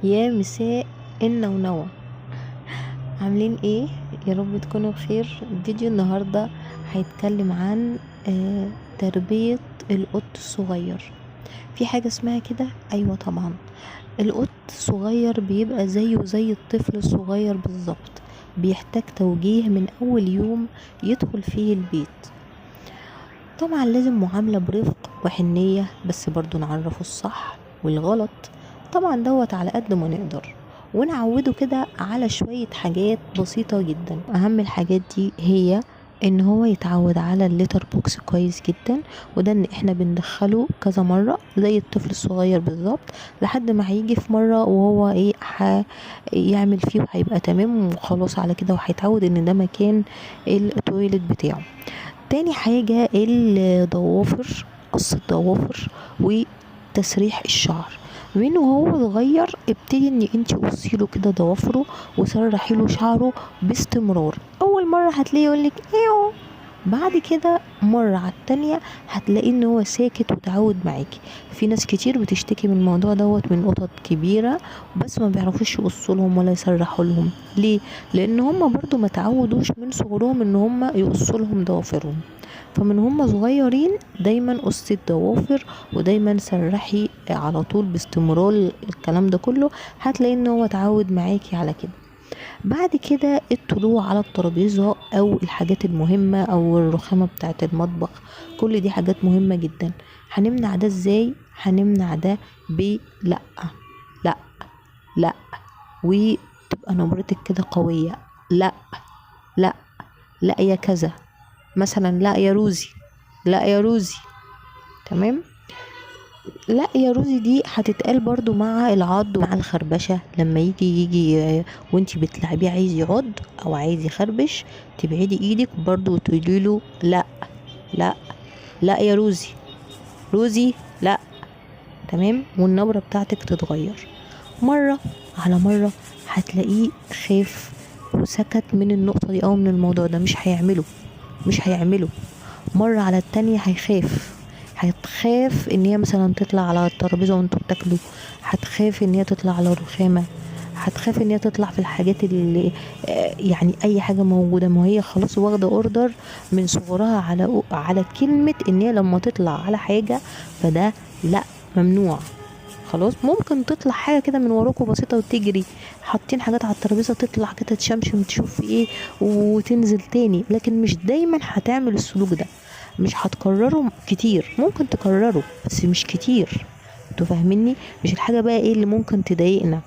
يا مساء النونوة، عاملين ايه؟ يا رب تكونوا بخير. فيديو النهاردة هيتكلم عن تربية القط الصغير. في حاجة اسمها كده؟ ايوه طبعا. القط الصغير بيبقى زيه زي الطفل الصغير بالظبط، بيحتاج توجيه من اول يوم يدخل فيه البيت. طبعا لازم معاملة برفق وحنية، بس برضو نعرفه الصح والغلط. طبعا دوت على قد ما نقدر، ونعوده كده على شوية حاجات بسيطة جدا. اهم الحاجات دي هي ان هو يتعود على الليتر بوكس كويس جدا، وده ان احنا بندخله كذا مرة زي الطفل الصغير بالظبط، لحد ما هيجي في مرة وهو ايه يعمل فيه وهيبقى تمام وخلاص على كده، وهيتعود ان ده مكان التويلت بتاعه. تاني حاجة الضوافر، قص الضوافر وتسريح الشعر. من وهو صغير ابتدي ان انتي قصي له كده ضوافره وسرحي له شعره باستمرار. اول مرة هتلاقيه يقولك ايوه، بعد كده مرة على التانية هتلاقي ان هو ساكت وتعود معاكي. في ناس كتير بتشتكي من الموضوع دوت من قطط كبيرة، بس ما بيعرفوش يقصوا لهم ولا يسرحوا لهم. ليه؟ لان هم برضو ما تعودوش من صغرهم ان هم يقصوا لهم ضوافرهم. فمن هم صغيرين دايما قصي الضوافر، ودايما سرحي على طول باستمرار. الكلام ده كله هتلاقي ان هو اتعود معاكي على كده. بعد كده الطلوع على الترابيزة او الحاجات المهمة او الرخامة بتاعة المطبخ، كل دي حاجات مهمة جدا. هنمنع ده ازاي؟ هنمنع ده لا، لا، لا، وتبقى نبرتك كده قوية. لا، لا، لا يا كذا، مثلا لا يا روزي، لا يا روزي. تمام. لا يا روزي دي هتتقال برضو مع العض ومع الخربشة. لما يجي وانتي بتلعبيه عايز يعض او عايز يخربش، تبعدي ايدك برضو وتقولي له لا، لا، لا يا روزي، روزي لا. تمام. والنبرة بتاعتك تتغير مرة على مرة، هتلاقيه خاف وسكت من النقطة دي او من الموضوع ده. مش هيعمله مرة على التانية. هتخاف ان هي مثلا تطلع على الترابيزة وانتوا بتاكلوا، هتخاف ان هي تطلع على الرخامة، هتخاف ان هي تطلع في الحاجات اللي يعني اي حاجة موجودة. ما هي خلاص واخدة اوردر من صغرها على كلمة ان هي لما تطلع على حاجة فده لا، ممنوع. خلاص ممكن تطلع حاجه كده من وراكوا بسيطه وتجري، حاطين حاجات على الترابيزه تطلع كده تشمشم تشوف في ايه وتنزل تاني، لكن مش دايما هتعمل السلوك ده. مش هتكرره كتير، ممكن تكرره بس مش كتير. انتوا فاهميني؟ مش الحاجه بقى ايه اللي ممكن تضايقنا.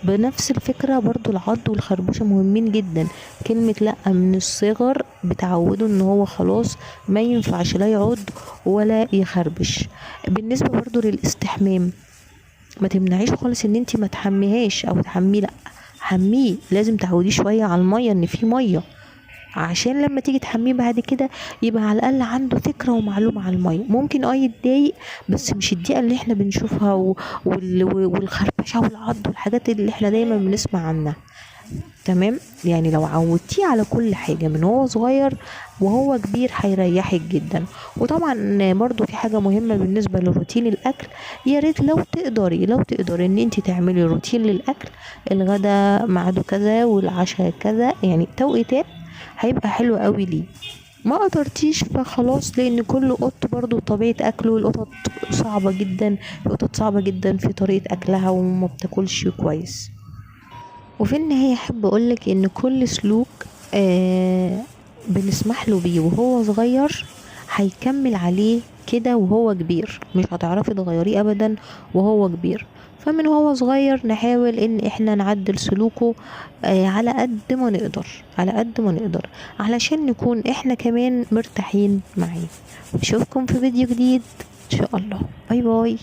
بنفس الفكرة برضو العض والخربشة مهمين جدا. كلمة لأ من الصغر بتعوده ان هو خلاص ما ينفعش لا يعض ولا يخربش. بالنسبة برضو للاستحمام، ما تمنعيش خالص ان انتي ما تحميهاش او تحميه، لا حميه. لازم تعوديه شويه على الميه، ان في ميه، عشان لما تيجي تحميه بعد كده يبقى على الاقل عنده فكره ومعلومه عن الميه. ممكن يتضايق بس مش الضيقه اللي احنا بنشوفها والخربشه والعض والحاجات اللي احنا دايما بنسمع عنها. تمام. يعني لو عودتيه على كل حاجة من هو صغير وهو كبير هيريحك جدا. وطبعا برضو في حاجة مهمة بالنسبة لروتين الاكل. يا ريت لو تقدري ان انت تعملي روتين للاكل، الغدا ميعاده كذا والعشاء كذا، يعني توقيتات، هيبقى حلو قوي ليه. ما قدرتيش فخلاص، لان كل قط برضو طبيعة اكله. القطط صعبة جدا في طريقة اكلها وما بتاكلش كويس. وفي النهاية احب اقولك ان كل سلوك بنسمح له بيه وهو صغير هيكمل عليه كده وهو كبير. مش هتعرفي تغيريه ابدا وهو كبير. فمن هو صغير نحاول ان احنا نعدل سلوكه على قد ما نقدر، على قد ما نقدر، علشان نكون احنا كمان مرتاحين معاه. اشوفكم في فيديو جديد ان شاء الله. باي باي.